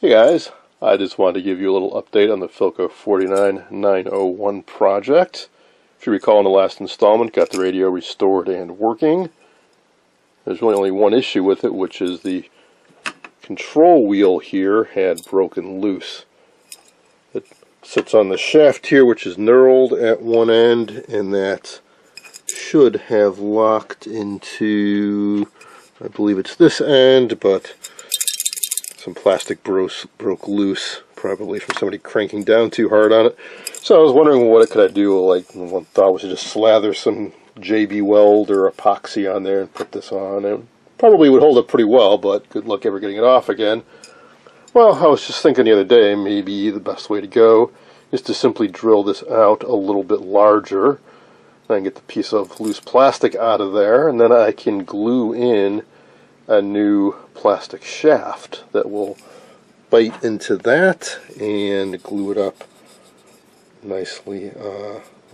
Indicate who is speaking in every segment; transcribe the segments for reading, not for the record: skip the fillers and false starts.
Speaker 1: Hey guys, I just wanted to give you a little update on the Philco 49901 project. If you recall in the last installment, got the radio restored and working. There's really only one issue with it, which is the control wheel here had broken loose. It sits on the shaft here, which is knurled at one end, and that should have locked into, I believe it's this end, but some plastic broke loose, probably from somebody cranking down too hard on it. So I was wondering what could I do. Like, one thought was to just slather some JB Weld or epoxy on there and put this on. It probably would hold up pretty well, but good luck ever getting it off again. Well, I was just thinking the other day, maybe the best way to go is to simply drill this out a little bit larger. Then get the piece of loose plastic out of there, and then I can glue in a new plastic shaft that will bite into that and glue it up nicely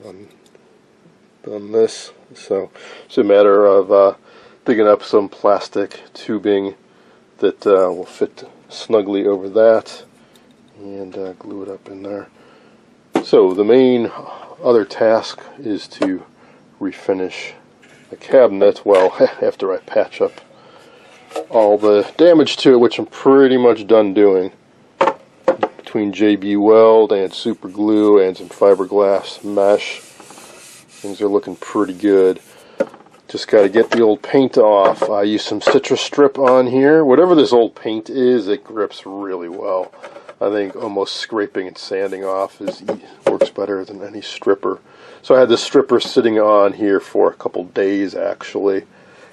Speaker 1: on this. So it's a matter of digging up some plastic tubing that will fit snugly over that and glue it up in there. So the main other task is to refinish the cabinet, well, after I patch up all the damage to it, which I'm pretty much done doing. Between JB Weld and super glue and some fiberglass mesh, things are looking pretty good. Just got to get the old paint off. I use some citrus strip on here. Whatever this old paint is, it grips really well. I think almost scraping and sanding off works better than any stripper. So I had this stripper sitting on here for a couple days actually.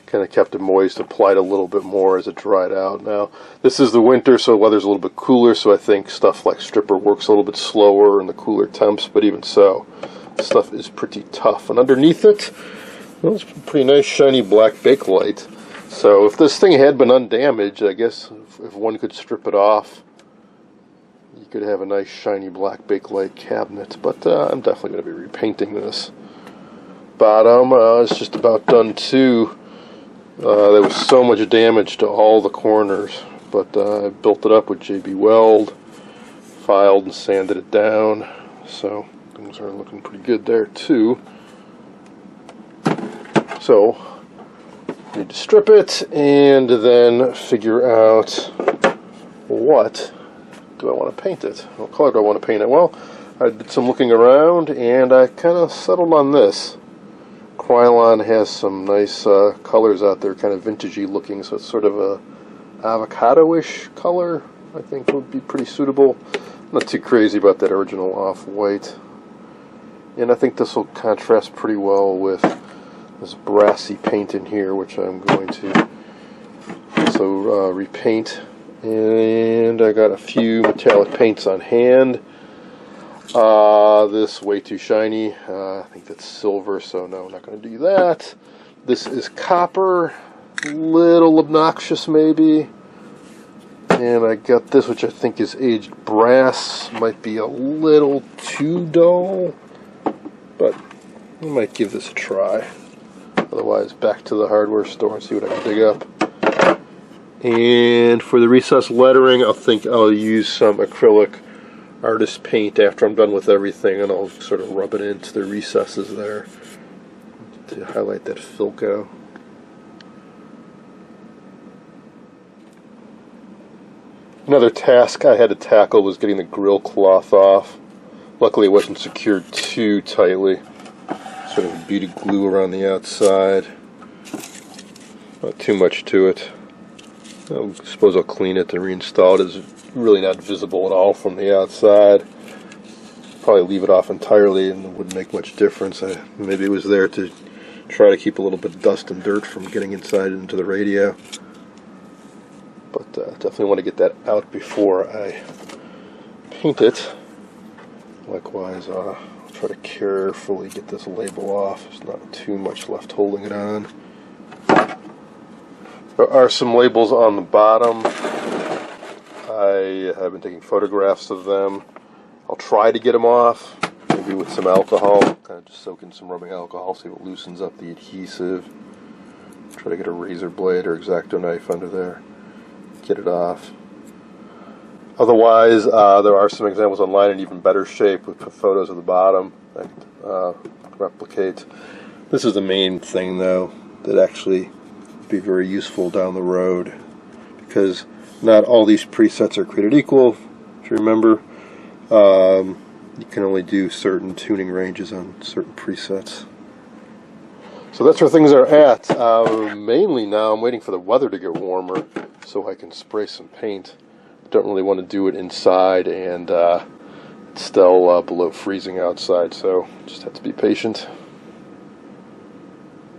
Speaker 1: Kind of kept it moist, applied a little bit more as it dried out. Now, this is the winter, so the weather's a little bit cooler, so I think stuff like stripper works a little bit slower in the cooler temps, but even so, stuff is pretty tough. And underneath it, well, it's a pretty nice shiny black Bakelite. So if this thing had been undamaged, I guess if one could strip it off, you could have a nice shiny black Bakelite cabinet. But I'm definitely going to be repainting this. Bottom is just about done too. There was so much damage to all the corners, but I built it up with JB Weld, filed and sanded it down, so things are looking pretty good there too. So, need to strip it and then figure out what do I want to paint it. What color do I want to paint it? Well, I did some looking around and I kind of settled on this. Krylon has some nice colors out there, kind of vintagey looking, so it's sort of a avocado-ish color. I think would be pretty suitable. I'm not too crazy about that original off-white. And I think this will contrast pretty well with this brassy paint in here, which I'm going to also repaint. And I got a few metallic paints on hand. This way too shiny. I think that's silver, so no, I'm not going to do that. This is copper, little obnoxious maybe. And I got this, which I think is aged brass. Might be a little too dull, but I might give this a try. Otherwise, back to the hardware store and see what I can dig up. And for the recessed lettering, I think I'll use some acrylic artist paint after I'm done with everything, and I'll sort of rub it into the recesses there to highlight that Philco. Another task I had to tackle was getting the grill cloth off. Luckily it wasn't secured too tightly. Sort of beaded glue around the outside. Not too much to it. I suppose I'll clean it and reinstall it. It's really not visible at all from the outside. Probably leave it off entirely and it wouldn't make much difference. Maybe it was there to try to keep a little bit of dust and dirt from getting inside into the radio. But definitely want to get that out before I paint it. Likewise, I'll try to carefully get this label off. There's not too much left holding it on. There are some labels on the bottom. I have been taking photographs of them. I'll try to get them off, maybe with some alcohol. Kind of just soak in some rubbing alcohol, see if it loosens up the adhesive. Try to get a razor blade or X-Acto knife under there. Get it off. Otherwise, there are some examples online in even better shape with photos at the bottom that replicate. This is the main thing, though, that actually would be very useful down the road, because not all these presets are created equal. If you remember, you can only do certain tuning ranges on certain presets. So that's where things are at. Mainly now I'm waiting for the weather to get warmer so I can spray some paint. Don't really want to do it inside, and it's still below freezing outside, so just have to be patient.